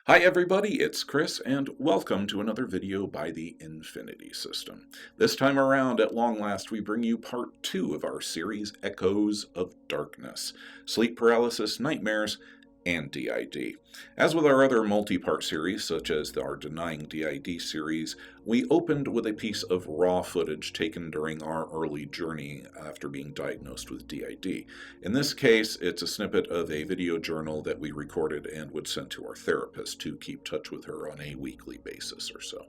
Hi everybody, it's Chris, and welcome to another video by the Infinity System. This time around, at long last, we bring you part 2 of our series, Echoes of Darkness, Sleep Paralysis, Nightmares, and DID. As with our other multi-part series, such as our Denying DID series, we opened with a piece of raw footage taken during our early journey after being diagnosed with DID. In this case, it's a snippet of a video journal that we recorded and would send to our therapist to keep touch with her on a weekly basis or so.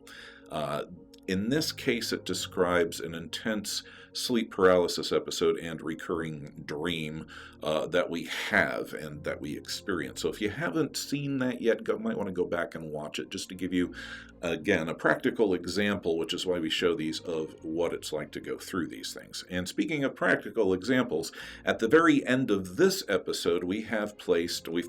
In this case, it describes an intense sleep paralysis episode and recurring dream that we have and that we experience. So if you haven't seen that yet, you might want to go back and watch it just to give you, again, a practical example, which is why we show these, of what it's like to go through these things. And speaking of practical examples, at the very end of this episode, we've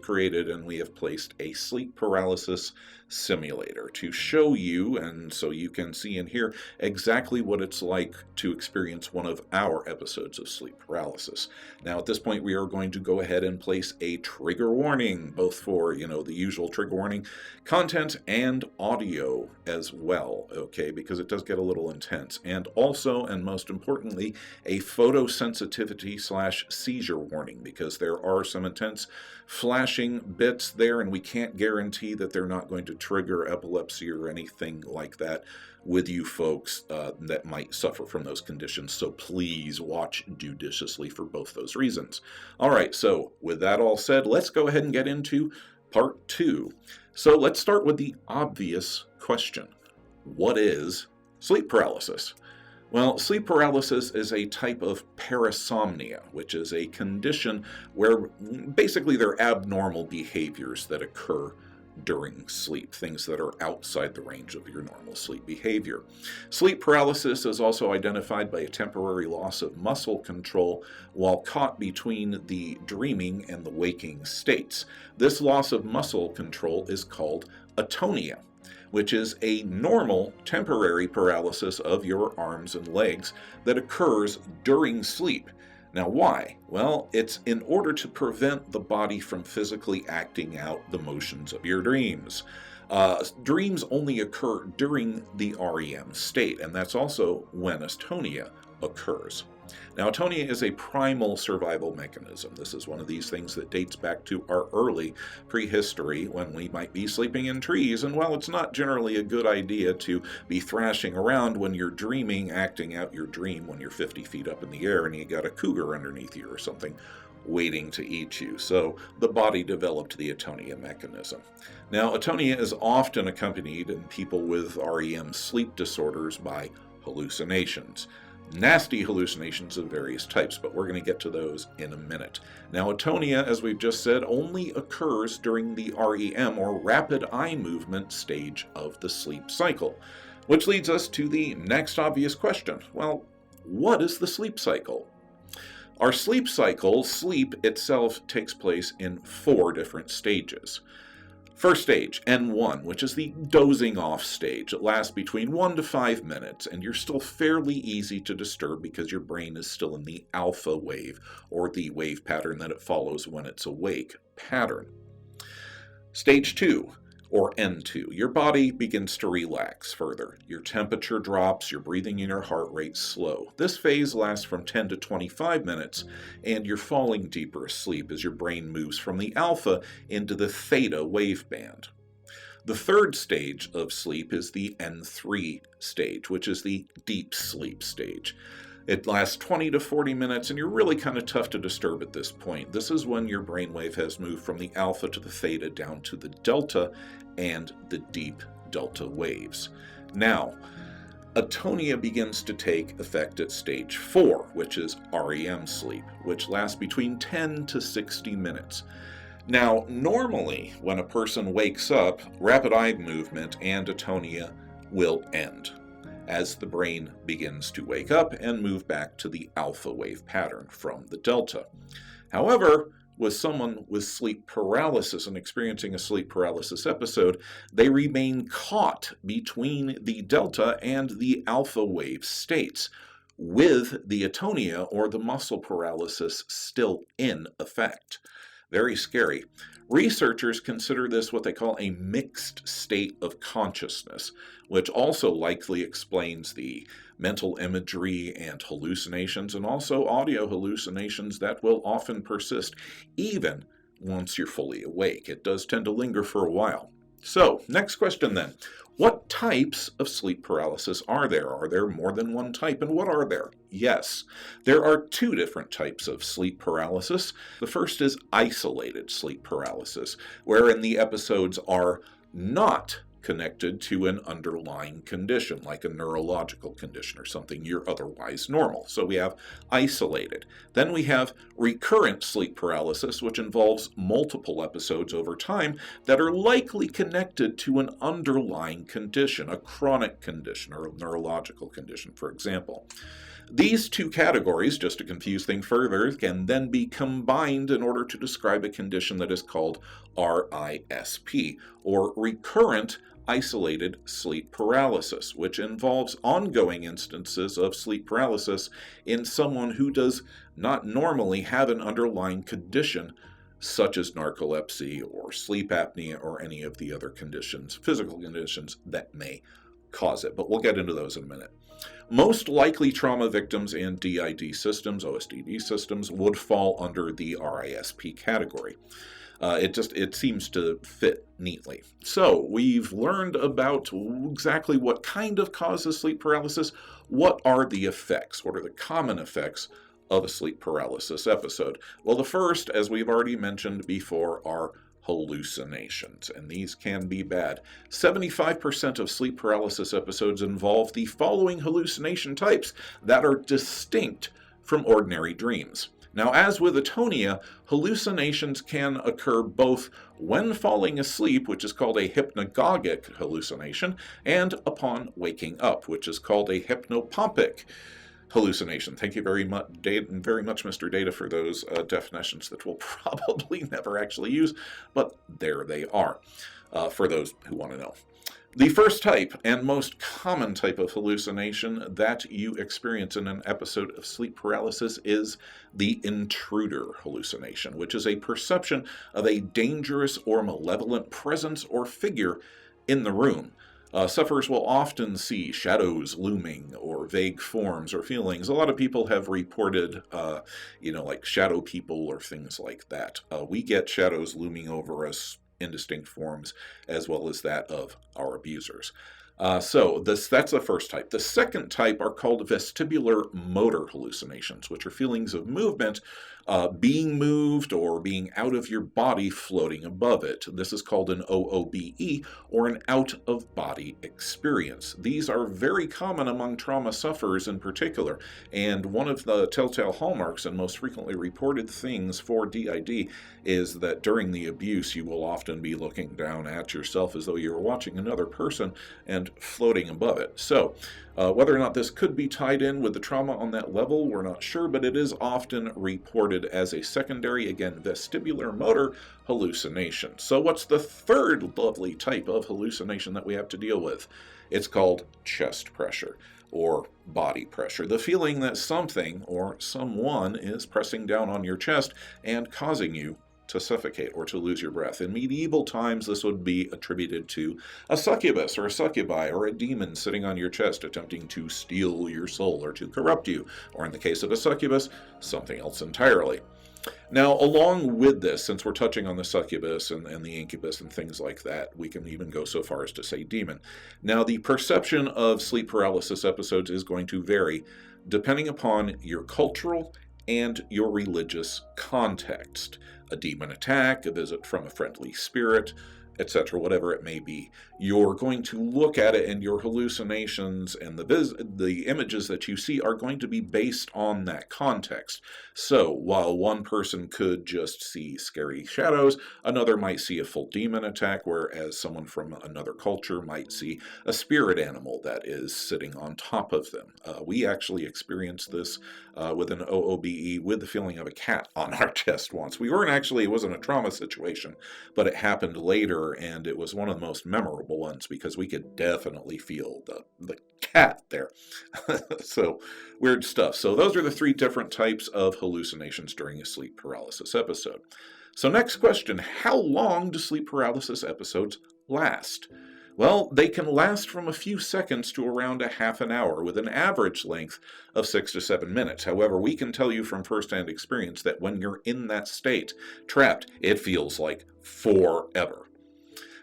created a sleep paralysis simulator to show you, and so you can see and hear exactly what it's like to experience one of our episodes of sleep paralysis. Now, at this point, we are going to go ahead and place a trigger warning, both for, the usual trigger warning content and audio as well, okay, because it does get a little intense. And also, and most importantly, a photosensitivity/seizure warning, because there are some intense flashing bits there, and we can't guarantee that they're not going to trigger epilepsy or anything like that with you folks that might suffer from those conditions. So please watch judiciously for both those reasons. All right, so with that all said, let's go ahead and get into part 2. So let's start with the obvious question. What is sleep paralysis? Well, sleep paralysis is a type of parasomnia, which is a condition where basically there are abnormal behaviors that occur during sleep, things that are outside the range of your normal sleep behavior. Sleep paralysis is also identified by a temporary loss of muscle control while caught between the dreaming and the waking states. This loss of muscle control is called atonia, which is a normal temporary paralysis of your arms and legs that occurs during sleep. Now, why? Well, it's in order to prevent the body from physically acting out the motions of your dreams. Dreams only occur during the REM state, and that's also when atonia occurs. Now, atonia is a primal survival mechanism. This is one of these things that dates back to our early prehistory when we might be sleeping in trees. And while it's not generally a good idea to be thrashing around when you're dreaming, acting out your dream when you're 50 feet up in the air and you got a cougar underneath you or something waiting to eat you. So the body developed the atonia mechanism. Now, atonia is often accompanied in people with REM sleep disorders by hallucinations. Nasty hallucinations of various types, but we're going to get to those in a minute. Now, atonia, as we've just said, only occurs during the REM, or rapid eye movement, stage of the sleep cycle, which leads us to the next obvious question. Well, what is the sleep cycle? Our sleep cycle, sleep itself, takes place in 4 different stages. First stage, N1, which is the dozing off stage. It lasts between 1 to 5 minutes, and you're still fairly easy to disturb because your brain is still in the alpha wave, or the wave pattern that it follows when it's awake pattern. Stage 2, or N2, your body begins to relax further. Your temperature drops, your breathing and your heart rate slow. This phase lasts from 10 to 25 minutes, and you're falling deeper asleep as your brain moves from the alpha into the theta waveband. The third stage of sleep is the N3 stage, which is the deep sleep stage. It lasts 20 to 40 minutes, and you're really kind of tough to disturb at this point. This is when your brainwave has moved from the alpha to the theta down to the delta and the deep delta waves. Now, atonia begins to take effect at stage 4, which is REM sleep, which lasts between 10 to 60 minutes. Now, normally, when a person wakes up, rapid eye movement and atonia will end as the brain begins to wake up and move back to the alpha wave pattern from the delta. However, with someone with sleep paralysis and experiencing a sleep paralysis episode, they remain caught between the delta and the alpha wave states, with the atonia or the muscle paralysis still in effect. Very scary. Researchers consider this what they call a mixed state of consciousness, which also likely explains the mental imagery and hallucinations, and also audio hallucinations that will often persist even once you're fully awake. It does tend to linger for a while. So, next question then. What types of sleep paralysis are there? Are there more than one type, and what are there? Yes, there are two different types of sleep paralysis. The first is isolated sleep paralysis, wherein the episodes are not connected to an underlying condition, like a neurological condition or something you're otherwise normal. So we have isolated. Then we have recurrent sleep paralysis, which involves multiple episodes over time that are likely connected to an underlying condition, a chronic condition or a neurological condition, for example. These two categories, just to confuse things further, can then be combined in order to describe a condition that is called RISP, or recurrent isolated sleep paralysis, which involves ongoing instances of sleep paralysis in someone who does not normally have an underlying condition such as narcolepsy or sleep apnea or any of the other conditions, physical conditions that may cause it. But we'll get into those in a minute. Most likely trauma victims in DID systems, OSDD systems, would fall under the RISP category. It seems to fit neatly. So we've learned about exactly what kind of causes sleep paralysis. What are the effects? What are the common effects of a sleep paralysis episode? Well, the first, as we've already mentioned before, are hallucinations, and these can be bad. 75% of sleep paralysis episodes involve the following hallucination types that are distinct from ordinary dreams. Now, as with atonia, hallucinations can occur both when falling asleep, which is called a hypnagogic hallucination, and upon waking up, which is called a hypnopompic hallucination. Thank you very much, Mr. Data, for those definitions that we'll probably never actually use, but there they are for those who want to know. The first type and most common type of hallucination that you experience in an episode of sleep paralysis is the intruder hallucination, which is a perception of a dangerous or malevolent presence or figure in the room. Sufferers will often see shadows looming or vague forms or feelings. A lot of people have reported, like shadow people or things like that. We get shadows looming over us, indistinct forms, as well as that of our abusers. That's the first type. The second type are called vestibular motor hallucinations, which are feelings of movement, being moved or being out of your body floating above it. This is called an OOBE, or an out-of-body experience. These are very common among trauma sufferers in particular, and one of the telltale hallmarks and most frequently reported things for DID is that during the abuse you will often be looking down at yourself as though you were watching another person and floating above it. So whether or not this could be tied in with the trauma on that level, we're not sure, but it is often reported as a secondary, again, vestibular motor hallucination. So what's the third lovely type of hallucination that we have to deal with? It's called chest pressure or body pressure. The feeling that something or someone is pressing down on your chest and causing you to suffocate or to lose your breath. In medieval times, this would be attributed to a succubus or a succubi or a demon sitting on your chest attempting to steal your soul or to corrupt you, or in the case of a succubus, something else entirely. Now, along with this, since we're touching on the succubus and the incubus and things like that, we can even go so far as to say demon. Now, the perception of sleep paralysis episodes is going to vary depending upon your cultural and your religious context. A demon attack, a visit from a friendly spirit, etc., whatever it may be. You're going to look at it, and your hallucinations and the images that you see are going to be based on that context. So while one person could just see scary shadows, another might see a full demon attack, whereas someone from another culture might see a spirit animal that is sitting on top of them. We actually experienced this with an OOBE with the feeling of a cat on our chest once. It wasn't a trauma situation, but it happened later, and it was one of the most memorable ones because we could definitely feel the cat there. So, weird stuff. So those are the three different types of hallucinations during a sleep paralysis episode. So next question, how long do sleep paralysis episodes last? Well, they can last from a few seconds to around a half an hour, with an average length of 6 to 7 minutes. However, we can tell you from firsthand experience that when you're in that state, trapped, it feels like forever.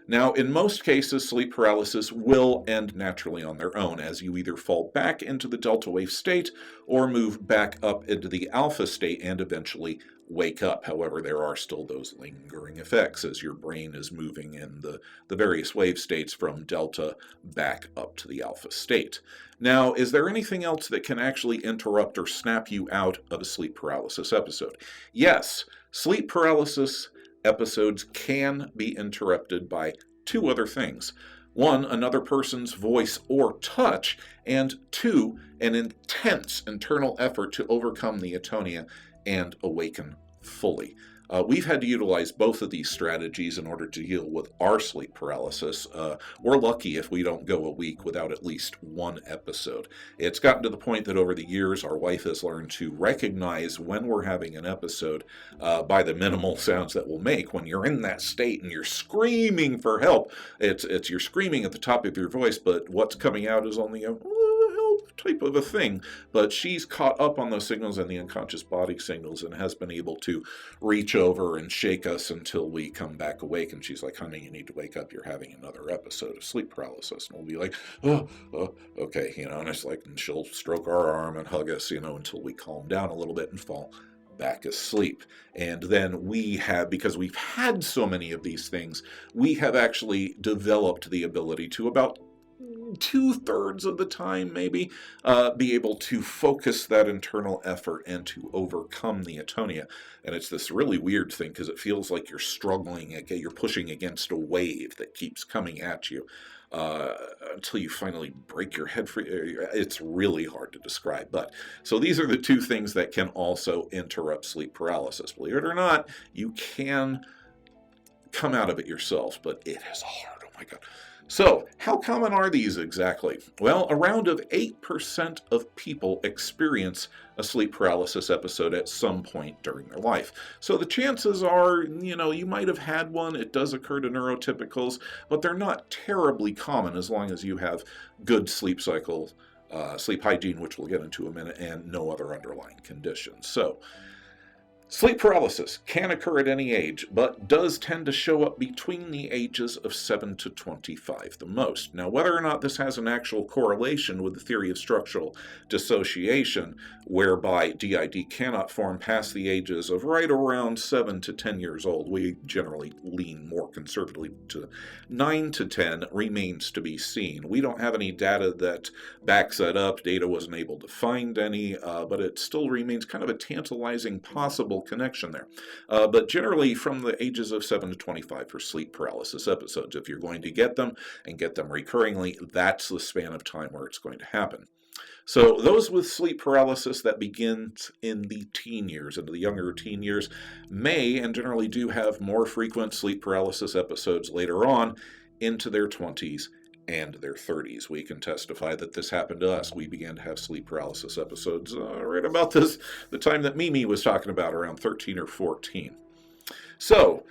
Now, in most cases, sleep paralysis will end naturally on their own, as you either fall back into the delta wave state or move back up into the alpha state and eventually wake up. However, there are still those lingering effects as your brain is moving in the various wave states from delta back up to the alpha state. Now, is there anything else that can actually interrupt or snap you out of a sleep paralysis episode? Yes, sleep paralysis episodes can be interrupted by two other things. One, another person's voice or touch, and two, an intense internal effort to overcome the atonia and awaken fully. We've had to utilize both of these strategies in order to deal with our sleep paralysis. We're lucky if we don't go a week without at least one episode. It's gotten to the point that over the years, our wife has learned to recognize when we're having an episode by the minimal sounds that we'll make. When you're in that state and you're screaming for help, it's you're screaming at the top of your voice, but what's coming out is only a type of a thing, but she's caught up on those signals and the unconscious body signals and has been able to reach over and shake us until we come back awake. And she's like, honey, you need to wake up. You're having another episode of sleep paralysis. And we'll be like, oh, okay, and it's like, and she'll stroke our arm and hug us, until we calm down a little bit and fall back asleep. And then we have, because we've had so many of these things, we have actually developed the ability to, about 2/3 of the time maybe, be able to focus that internal effort and to overcome the atonia. And it's this really weird thing because it feels like you're struggling, you're pushing against a wave that keeps coming at you until you finally break your head free. It's really hard to describe. But so these are the two things that can also interrupt sleep paralysis. Believe it or not, you can come out of it yourself, but it is hard. Oh my God. So, how common are these exactly? Well, around 8% of people experience a sleep paralysis episode at some point during their life. So the chances are, you might have had one. It does occur to neurotypicals, but they're not terribly common as long as you have good sleep cycle, sleep hygiene, which we'll get into in a minute, and no other underlying conditions. So, sleep paralysis can occur at any age, but does tend to show up between the ages of 7 to 25 the most. Now, whether or not this has an actual correlation with the theory of structural dissociation, whereby DID cannot form past the ages of right around 7 to 10 years old, we generally lean more conservatively to 9 to 10, remains to be seen. We don't have any data that backs that up. Data wasn't able to find any, but it still remains kind of a tantalizing possible connection there. But generally from the ages of 7 to 25 for sleep paralysis episodes. If you're going to get them and get them recurringly, that's the span of time where it's going to happen. So those with sleep paralysis that begins in the teen years, into the younger teen years, may and generally do have more frequent sleep paralysis episodes later on into their 20s and their 30s. We can testify that this happened to us. We began to have sleep paralysis episodes right about the time that Mimi was talking about, around 13 or 14. So,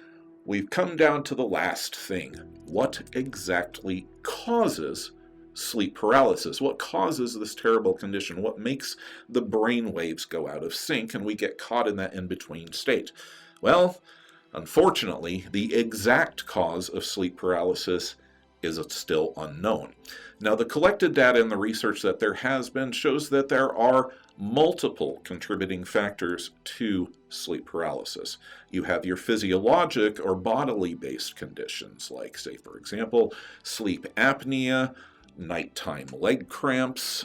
we've come down to the last thing. What exactly causes sleep paralysis? What causes this terrible condition? What makes the brain waves go out of sync and we get caught in that in-between state? Well, unfortunately, the exact cause of sleep paralysis is still unknown. Now, the collected data and the research that there has been shows that there are multiple contributing factors to sleep paralysis. You have your physiologic or bodily based conditions, like, say, for example, sleep apnea, nighttime leg cramps,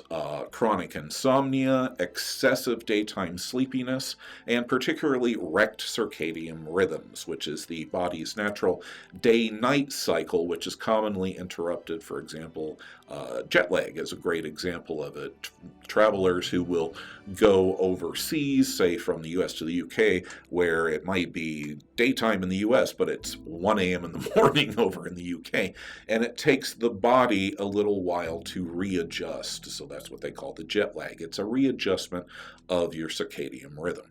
chronic insomnia, excessive daytime sleepiness, and particularly wrecked circadian rhythms, which is the body's natural day-night cycle, which is commonly interrupted. For example, jet lag is a great example of it. Travelers who will go overseas, say from the US to the UK, where it might be daytime in the US, but it's 1 a.m. in the morning over in the UK, and it takes the body a little while to readjust. So that's what they call the jet lag. It's a readjustment of your circadian rhythm,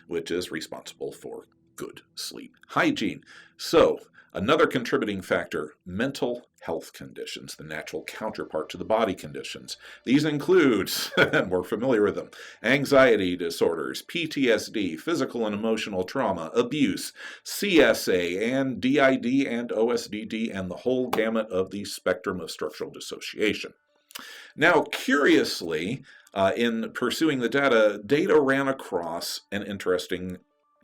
which is responsible for good sleep hygiene. So, another contributing factor, mental health conditions, the natural counterpart to the body conditions. These include, and we're familiar with them, anxiety disorders, PTSD, physical and emotional trauma, abuse, CSA, and DID and OSDD, and the whole gamut of the spectrum of structural dissociation. Now, curiously, in pursuing the data ran across an interesting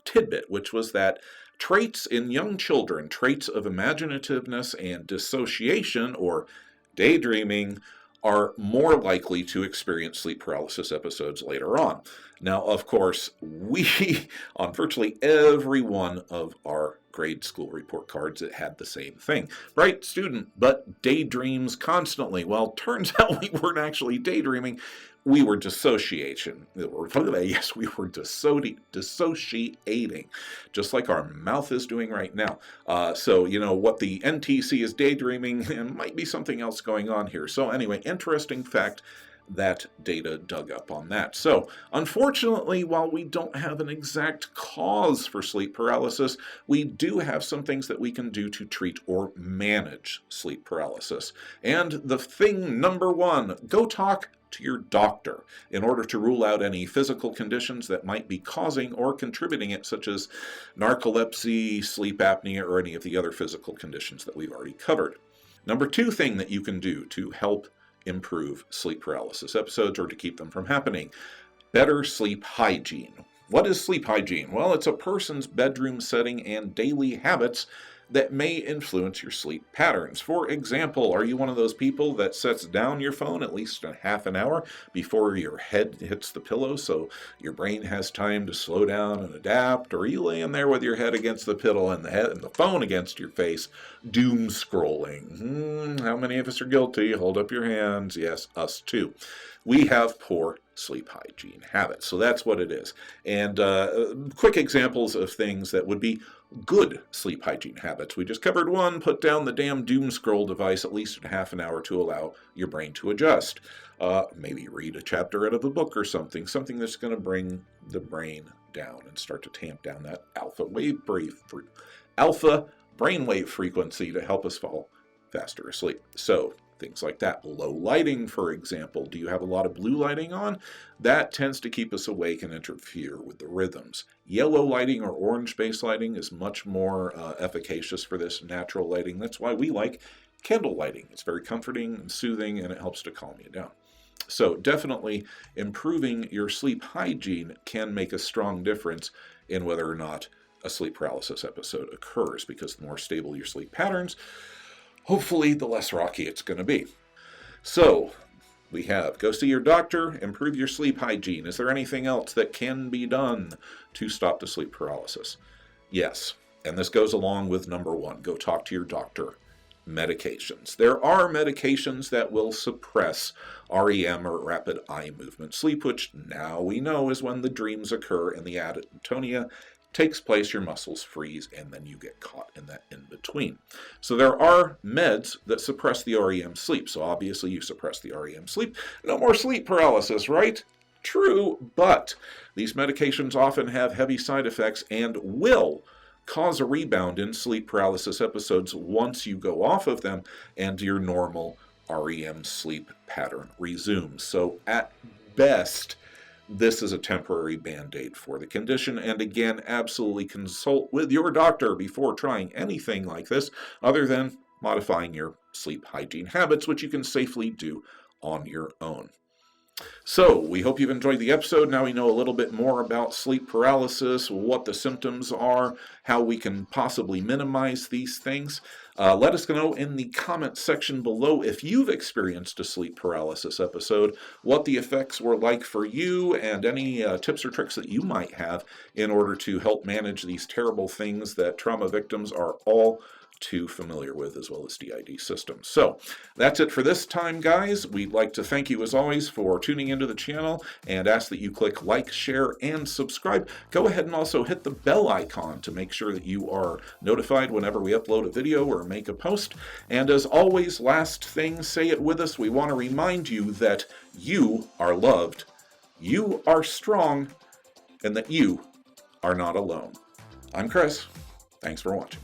tidbit, which was that traits in young children, traits of imaginativeness and dissociation or daydreaming, are more likely to experience sleep paralysis episodes later on. Now, of course, we, on virtually every one of our grade school report cards, it had the same thing. Bright student, but daydreams constantly. Well, turns out we weren't actually daydreaming. We were dissociating, just like our mouth is doing right now. So, what the NTC is daydreaming, and might be something else going on here. So anyway, interesting fact that data dug up on that. So, unfortunately, while we don't have an exact cause for sleep paralysis, we do have some things that we can do to treat or manage sleep paralysis. And the thing number one, go talk to your doctor in order to rule out any physical conditions that might be causing or contributing it, such as narcolepsy, sleep apnea, or any of the other physical conditions that we've already covered. Number two thing that you can do to help improve sleep paralysis episodes or to keep them from happening, better sleep hygiene. What is sleep hygiene? Well, it's a person's bedroom setting and daily habits that may influence your sleep patterns. For example, are you one of those people that sets down your phone at least a half an hour before your head hits the pillow so your brain has time to slow down and adapt? Or are you laying there with your head against the pillow and the phone against your face, doom scrolling? How many of us are guilty? Hold up your hands. Yes, us too. We have poor sleep hygiene habits. So that's what it is. And quick examples of things that would be good sleep hygiene habits. We just covered one, put down the damn doom scroll device at least a half an hour to allow your brain to adjust. Maybe read a chapter out of a book or something that's going to bring the brain down and start to tamp down that alpha brainwave frequency to help us fall faster asleep. So things like that. Low lighting, for example. Do you have a lot of blue lighting on? That tends to keep us awake and interfere with the rhythms. Yellow lighting or orange-based lighting is much more efficacious for this natural lighting. That's why we like candle lighting. It's very comforting and soothing, and it helps to calm you down. So definitely improving your sleep hygiene can make a strong difference in whether or not a sleep paralysis episode occurs, because the more stable your sleep patterns, hopefully the less rocky it's going to be. So we have go see your doctor, improve your sleep hygiene. Is there anything else that can be done to stop the sleep paralysis? Yes, and this goes along with number one, go talk to your doctor. Medications. There are medications that will suppress REM or rapid eye movement sleep, which now we know is when the dreams occur and the atonia takes place, your muscles freeze, and then you get caught in that in-between. So there are meds that suppress the REM sleep. So obviously you suppress the REM sleep, no more sleep paralysis, right? True, but these medications often have heavy side effects and will cause a rebound in sleep paralysis episodes once you go off of them and your normal REM sleep pattern resumes. So at best, this is a temporary band-aid for the condition, and again, absolutely consult with your doctor before trying anything like this, other than modifying your sleep hygiene habits, which you can safely do on your own. So, we hope you've enjoyed the episode. Now we know a little bit more about sleep paralysis, what the symptoms are, how we can possibly minimize these things. Let us know in the comment section below if you've experienced a sleep paralysis episode, what the effects were like for you, and any tips or tricks that you might have in order to help manage these terrible things that trauma victims are all too familiar with, as well as DID systems. So that's it for this time, guys. We'd like to thank you as always for tuning into the channel and ask that you click like, share, and subscribe. Go ahead and also hit the bell icon to make sure that you are notified whenever we upload a video or make a post. And as always, last thing, say it with us. We want to remind you that you are loved, you are strong, and that you are not alone. I'm Chris. Thanks for watching.